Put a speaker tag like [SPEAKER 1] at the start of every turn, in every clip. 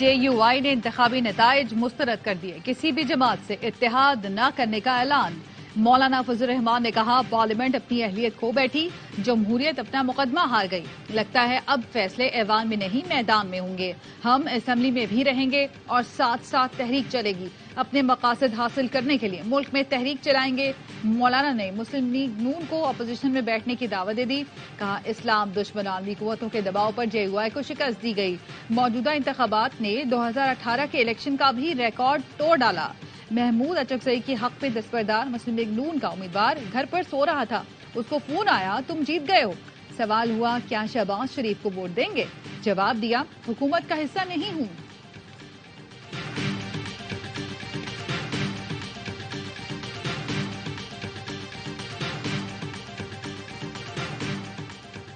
[SPEAKER 1] JUI نے انتخابی نتائج مسترد کر دیے، کسی بھی جماعت سے اتحاد نہ کرنے کا اعلان۔ مولانا فضل الرحمان نے کہا پارلیمنٹ اپنی اہلیت کھو بیٹھی، جمہوریت اپنا مقدمہ ہار گئی، لگتا ہے اب فیصلے ایوان میں نہیں میدان میں ہوں گے، ہم اسمبلی میں بھی رہیں گے اور ساتھ ساتھ تحریک چلے گی، اپنے مقاصد حاصل کرنے کے لیے ملک میں تحریک چلائیں گے۔ مولانا نے مسلم لیگ نون کو اپوزیشن میں بیٹھنے کی دعوت دے دی، کہا اسلام دشمن عالمی قوتوں کے دباؤ پر JUI کو شکست دی گئی، موجودہ انتخابات نے 2018 کے الیکشن کا بھی ریکارڈ توڑ ڈالا۔ محمود اچکزئی کے حق پہ دستبردار مسلم لیگ نون کا امیدوار گھر پر سو رہا تھا، اس کو فون آیا تم جیت گئے ہو، سوال ہوا کیا شہباز شریف کو ووٹ دیں گے، جواب دیا حکومت کا حصہ نہیں ہوں۔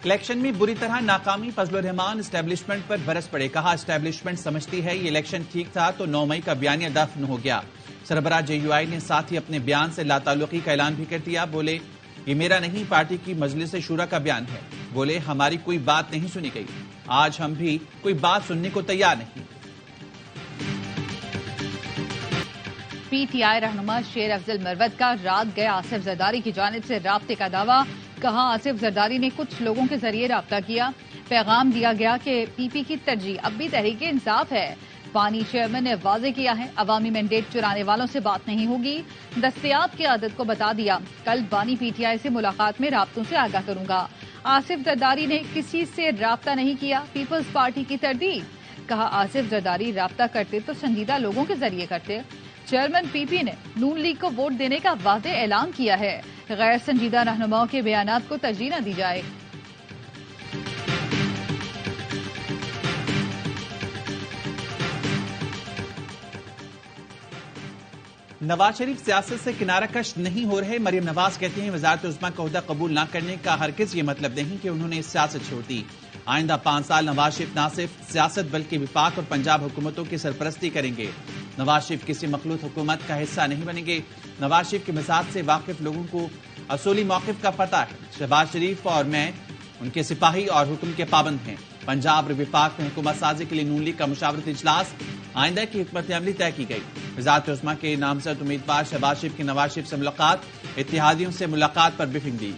[SPEAKER 2] الیکشن میں بری طرح ناکامی، فضل الرحمان اسٹیبلشمنٹ پر برس پڑے، کہا اسٹیبلشمنٹ سمجھتی ہے یہ الیکشن ٹھیک تھا تو 9 مئی کا بیانیہ دفن ہو گیا۔ سربراہ JUI نے ساتھ ہی اپنے بیان سے لاتعلقی کا اعلان بھی کر دیا، بولے یہ میرا نہیں پارٹی کی مجلس شورا کا بیان ہے، بولے ہماری کوئی بات نہیں سنی گئی، آج ہم بھی کوئی بات سننے کو تیار نہیں۔
[SPEAKER 1] PTI رہنما شیر افضل مروت کا رات گئے آصف زرداری کی جانب سے رابطے کا دعویٰ، کہا آصف زرداری نے کچھ لوگوں کے ذریعے رابطہ کیا، پیغام دیا گیا کہ PP کی ترجیح اب بھی تحریک انصاف ہے۔ بانی چیئرمین نے واضح کیا ہے عوامی مینڈیٹ چرانے والوں سے بات نہیں ہوگی، دستیاب کی عادت کو بتا دیا، کل بانی PTI سے ملاقات میں رابطوں سے آگاہ کروں گا۔ آصف زرداری نے کسی سے رابطہ نہیں کیا، پیپلز پارٹی کی تردید، کہا آصف زرداری رابطہ کرتے تو سنجیدہ لوگوں کے ذریعے کرتے۔ چیئرمین PP نے نون لیگ کو ووٹ دینے کا واضح اعلان کیا ہے، غیر سنجیدہ رہنماؤں کے بیانات کو ترجیح نہ دی جائے۔
[SPEAKER 2] نواز شریف سیاست سے کنارہ کش نہیں ہو رہے، مریم نواز کہتی ہیں وزارت عظمیٰ کا عہدہ قبول نہ کرنے کا ہرگز یہ مطلب نہیں کہ انہوں نے سیاست چھوڑ دی۔ آئندہ 5 سال نواز شریف نہ صرف سیاست بلکہ وفاق اور پنجاب حکومتوں کی سرپرستی کریں گے۔ نواز شریف کسی مخلوط حکومت کا حصہ نہیں بنیں گے۔ نواز شریف کے مزاج سے واقف لوگوں کو اصولی موقف کا پتہ ہے، شہباز شریف اور میں ان کے سپاہی اور حکم کے پابند ہیں۔ پنجاب اور وفاق میں حکومت سازی کے لیے نون لیگ کا مشاورتی اجلاس، آئندہ کی حکمت عملی طے کی گئی۔ وزارت عظمیٰ کے نامزد امیدوار شہباز شریف کی نواز شریف سے ملاقات، اتحادیوں سے ملاقات پر بریفنگ دی۔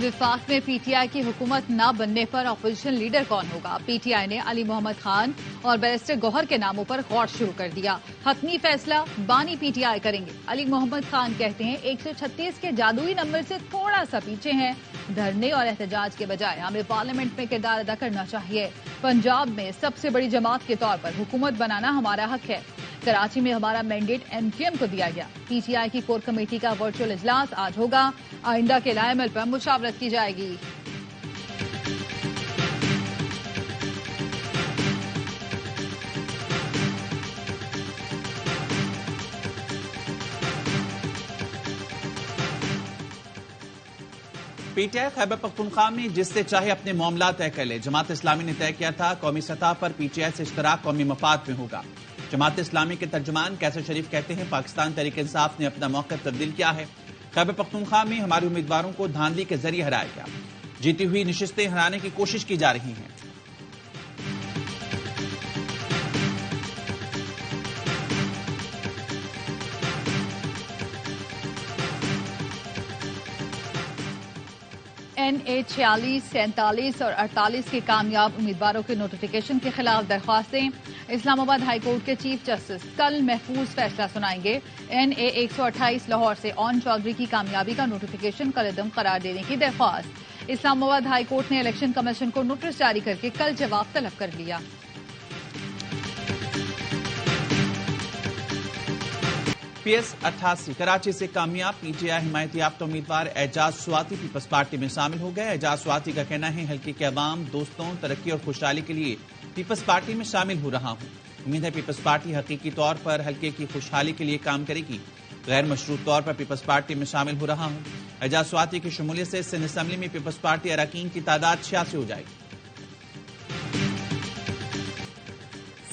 [SPEAKER 1] وفاق میں PTI کی حکومت نہ بننے پر اپوزیشن لیڈر کون ہوگا؟ PTI نے علی محمد خان اور بیرسٹر گوہر کے ناموں پر غور شروع کر دیا، حتمی فیصلہ بانی PTI کریں گے۔ علی محمد خان کہتے ہیں 136 کے جادوئی نمبر سے تھوڑا سا پیچھے ہیں، دھرنے اور احتجاج کے بجائے ہمیں پارلیمنٹ میں کردار ادا کرنا چاہیے، پنجاب میں سب سے بڑی جماعت کے طور پر حکومت بنانا ہمارا حق ہے، کراچی میں ہمارا مینڈیٹ MQM کو دیا گیا۔ PTI کی کور کمیٹی کا ورچوئل اجلاس آج ہوگا، آئندہ کے لائے عمل پر مشاورت کی جائے گی۔
[SPEAKER 2] PTI خیبر پختونخوا میں جس سے چاہے اپنے معاملات طے کر لے، جماعت اسلامی نے طے کیا تھا قومی سطح پر PTI سے اشتراک قومی مفاد میں ہوگا۔ جماعت اسلامی کے ترجمان کیسر شریف کہتے ہیں پاکستان تحریک انصاف نے اپنا موقف تبدیل کیا ہے، خیبر پختونخوا میں ہمارے امیدواروں کو دھاندلی کے ذریعے ہرایا گیا، جیتی ہوئی نشستیں ہرانے کی کوشش کی جا رہی ہیں۔
[SPEAKER 1] NA 46, 47 اور 48 کے کامیاب امیدواروں کے نوٹیفیکیشن کے خلاف درخواستیں، اسلام آباد ہائی کورٹ کے چیف جسٹس کل محفوظ فیصلہ سنائیں گے۔ NA 128 لاہور سے اون چودھری کی کامیابی کا نوٹیفیکیشن کالعدم قرار دینے کی درخواست، اسلام آباد ہائی کورٹ نے الیکشن کمیشن کو نوٹس جاری کر کے کل جواب طلب کر لیا۔
[SPEAKER 2] PS 88 کراچی سے کامیاب، PTI حمایتی یافتہ امیدوار اعجاز سواتی پیپلز پارٹی میں شامل ہو گئے۔ اعجاز سواتی کا کہنا ہے حلقے کے عوام، دوستوں، ترقی اور خوشحالی کے لیے پیپلز پارٹی میں شامل ہو رہا ہوں، امید ہے پیپلز پارٹی حقیقی طور پر حلقے کی خوشحالی کے لیے کام کرے گی، غیر مشروط طور پر پیپلز پارٹی میں شامل ہو رہا ہوں۔ اعجاز سواتی کی شمولیت سے سندھ اسمبلی میں پیپلز پارٹی اراکین کی تعداد 86 ہو جائے گی۔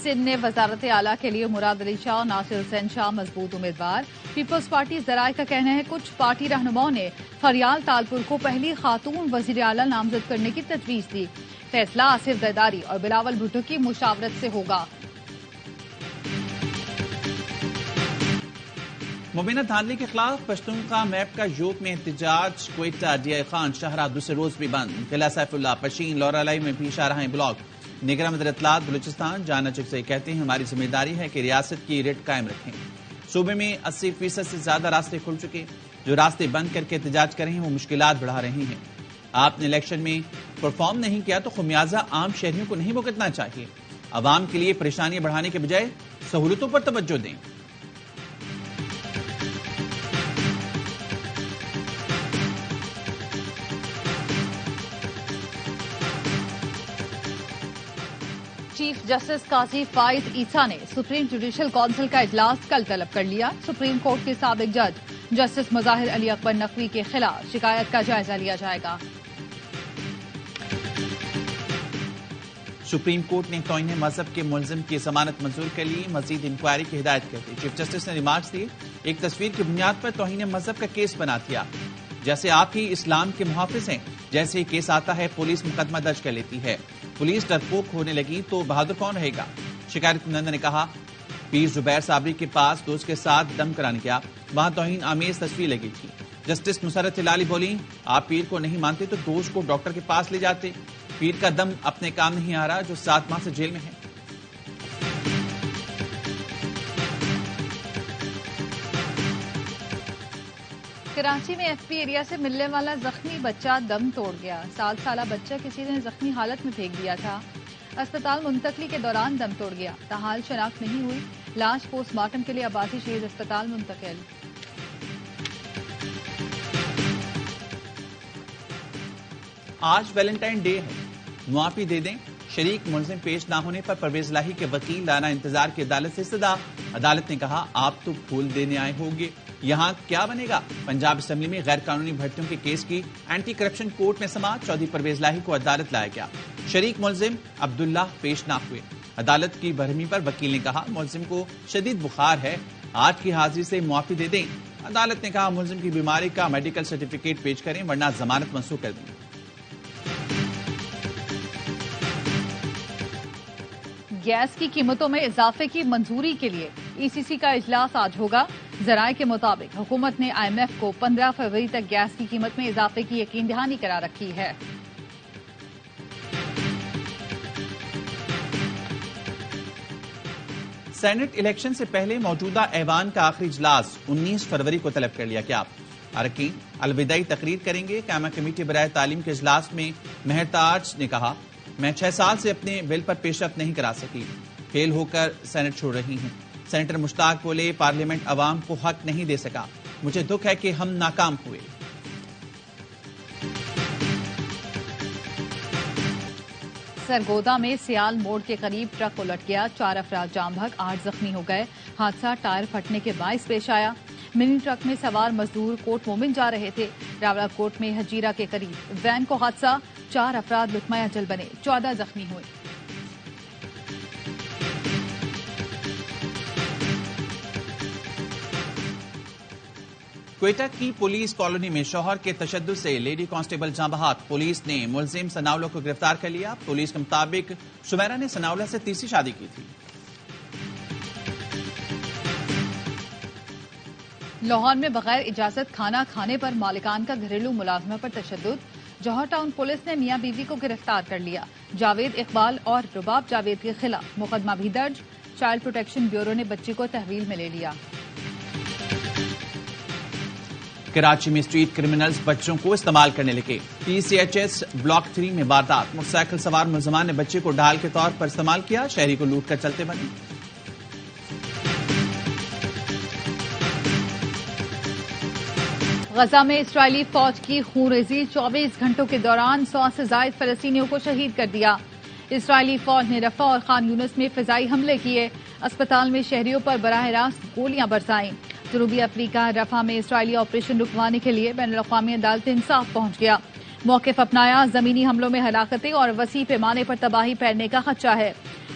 [SPEAKER 1] سندھ نے وزارت اعلیٰ کے لیے مراد علی شاہ اور ناصر حسین شاہ مضبوط امیدوار. پیپلز پارٹی ذرائع کا کہنا ہے کچھ پارٹی رہنماؤں نے فریال تالپور کو پہلی خاتون وزیر اعلیٰ نامزد کرنے کی تجویز دی. فیصلہ آصف زرداری اور بلاول بھٹو کی مشاورت سے ہوگا.
[SPEAKER 2] مبینہ دھاندلی کے خلاف پشتونخوا میپ کا یوپ میں احتجاج. کوئٹہ ڈی آئی خان شاہراہ دوسرے روز بھی بند. قلعہ سیف اللہ پشین لورالائی میں بھی شاہراہیں بلاک. نگراں مدر اطلاعات بلوچستان جانا چک سے کہتے ہیں ہماری ذمہ داری ہے کہ ریاست کی ریٹ قائم رکھیں. صوبے میں 80% سے زیادہ راستے کھل چکے. جو راستے بند کر کے احتجاج کریں ہیں وہ مشکلات بڑھا رہے ہیں. آپ نے الیکشن میں پرفارم نہیں کیا تو خمیازہ عام شہریوں کو نہیں بھگتنا چاہیے. عوام کے لیے پریشانیاں بڑھانے کے بجائے سہولتوں پر توجہ دیں.
[SPEAKER 1] چیف جسٹس قاضی فائز عیسیٰ نے سپریم جوڈیشل کونسل کا اجلاس کل طلب کر لیا. سپریم کورٹ کے سابق جج جسٹس مظاہر علی اکبر نقوی کے خلاف شکایت کا جائزہ لیا جائے گا.
[SPEAKER 2] سپریم کورٹ نے توہین مذہب کے ملزم کی ضمانت منظور کر لی. مزید انکوائری کی ہدایت کر دی. چیف جسٹس نے ریمارکس دیے ایک تصویر کی بنیاد پر توہین مذہب کا کیس بنا دیا. جیسے آپ ہی اسلام کے محافظ ہیں. جیسے ہی کیس آتا ہے پولیس مقدمہ درج کر لیتی ہے. پولیس ڈرپوک ہونے لگی تو بہادر کون رہے گا. شکایت کنندہ نے کہا پیر زبیر صابری کے پاس دوست کے ساتھ دم کرانے گیا. وہاں توہین آمیز تصویر لگی تھی. جسٹس مسرت ہلالی بولی آپ پیر کو نہیں مانتے تو دوست کو ڈاکٹر کے پاس لے جاتے. پیر کا دم اپنے کام نہیں آ رہا جو 7 ماہ سے جیل میں ہے.
[SPEAKER 1] کراچی میں ایف پی ایریا سے ملنے والا زخمی بچہ دم توڑ گیا. 7 سالہ بچہ کسی نے زخمی حالت میں پھینک دیا تھا. اسپتال منتقلی کے دوران دم توڑ گیا. تاحال شناخت نہیں ہوئی. لاش پوسٹ مارٹم کے لیے عباسی شہید اسپتال منتقل.
[SPEAKER 2] آج ویلنٹائن ڈے ہے. معافی دے دیں. شریک ملزم پیش نہ ہونے پر پرویز لاہی کے وکیل لانا انتظار کی عدالت سے استدعا. عدالت نے کہا آپ تو پھول دینے آئے ہوں گے یہاں کیا بنے گا. پنجاب اسمبلی میں غیر قانونی بھرتیوں کے کیس کی اینٹی کرپشن کورٹ میں سماعت. چودھری پرویز لاہی کو عدالت لایا گیا. شریک ملزم عبداللہ پیش نہ ہوئے. عدالت کی برہمی پر وکیل نے کہا ملزم کو شدید بخار ہے آج کی حاضری سے معافی دے دیں. عدالت نے کہا ملزم کی بیماری کا میڈیکل سرٹیفکیٹ پیش کریں ورنہ ضمانت منسوخ کر دیں.
[SPEAKER 1] گیس کی قیمتوں میں اضافے کی منظوری کے لیے ای سی سی کا اجلاس آج ہوگا. ذرائع کے مطابق حکومت نے آئی ایم ایف کو 15 فروری تک گیس کی قیمت میں اضافے کی یقین دہانی کرا رکھی ہے.
[SPEAKER 2] سینٹ الیکشن سے پہلے موجودہ ایوان کا آخری اجلاس 19 فروری کو طلب کر لیا گیا. اراکین الوداعی تقریر کریں گے. قائمہ کمیٹی برائے تعلیم کے اجلاس میں مہر تاج نے کہا میں 6 سال سے اپنے بل پر پیش رفت نہیں کرا سکی. فیل ہو کر سینٹ چھوڑ رہی ہوں. سینیٹر مشتاق بولے پارلیمنٹ عوام کو حق نہیں دے سکا. مجھے دکھ ہے کہ ہم ناکام ہوئے.
[SPEAKER 1] سرگودا میں سیال موڑ کے قریب ٹرک الٹ گیا. 4 افراد جام بھگ 8 زخمی ہو گئے. حادثہ ٹائر پھٹنے کے باعث پیش آیا. منی ٹرک میں سوار مزدور کوٹ مومن جا رہے تھے. راولا کوٹ میں ہجیرہ کے قریب وین کو حادثہ. 4 افراد لقمہ اجل بنے. 14 زخمی ہوئے.
[SPEAKER 2] کوئٹہ کی پولیس کالونی میں شوہر کے تشدد سے لیڈی کانسٹیبل جاں بحق. پولیس نے ملزم ثناءاللہ کو گرفتار کر لیا. پولیس کے مطابق سمیرہ نے ثناءاللہ سے تیسری شادی کی تھی.
[SPEAKER 1] لاہور میں بغیر اجازت کھانا کھانے پر مالکان کا گھریلو ملازمہ پر تشدد. جوہر ٹاؤن پولیس نے میاں بیوی کو گرفتار کر لیا. جاوید اقبال اور رباب جاوید کے خلاف مقدمہ بھی درج. چائلڈ پروٹیکشن بیورو نے بچی کو تحویل میں لے لیا.
[SPEAKER 2] کراچی میں اسٹریٹ کرمنلز بچوں کو استعمال کرنے لگے. پی سی ایچ ایس بلاک 3 میں واردات. موٹر سائیکل سوار ملزمان نے بچے کو ڈھال کے طور پر استعمال کیا. شہری کو لوٹ کر چلتے بنے.
[SPEAKER 1] غزہ میں اسرائیلی فوج کی خونریزی. 24 گھنٹوں کے دوران 100 سے زائد فلسطینیوں کو شہید کر دیا. اسرائیلی فوج نے رفح اور خان یونس میں فضائی حملے کیے. اسپتال میں شہریوں پر براہ راست گولیاں برسائیں. جنوبی افریقہ رفح میں اسرائیلی آپریشن رکوانے کے لیے بین الاقوامی عدالت انصاف پہنچ گیا. موقف اپنایا. زمینی حملوں میں ہلاکتیں اور وسیع پیمانے پر تباہی پھیلنے کا خدشہ ہے.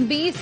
[SPEAKER 1] 20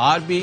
[SPEAKER 2] RB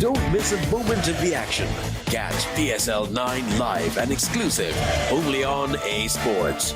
[SPEAKER 3] Don't miss a moment of the action. Catch PSL 9 live and exclusive only on A Sports.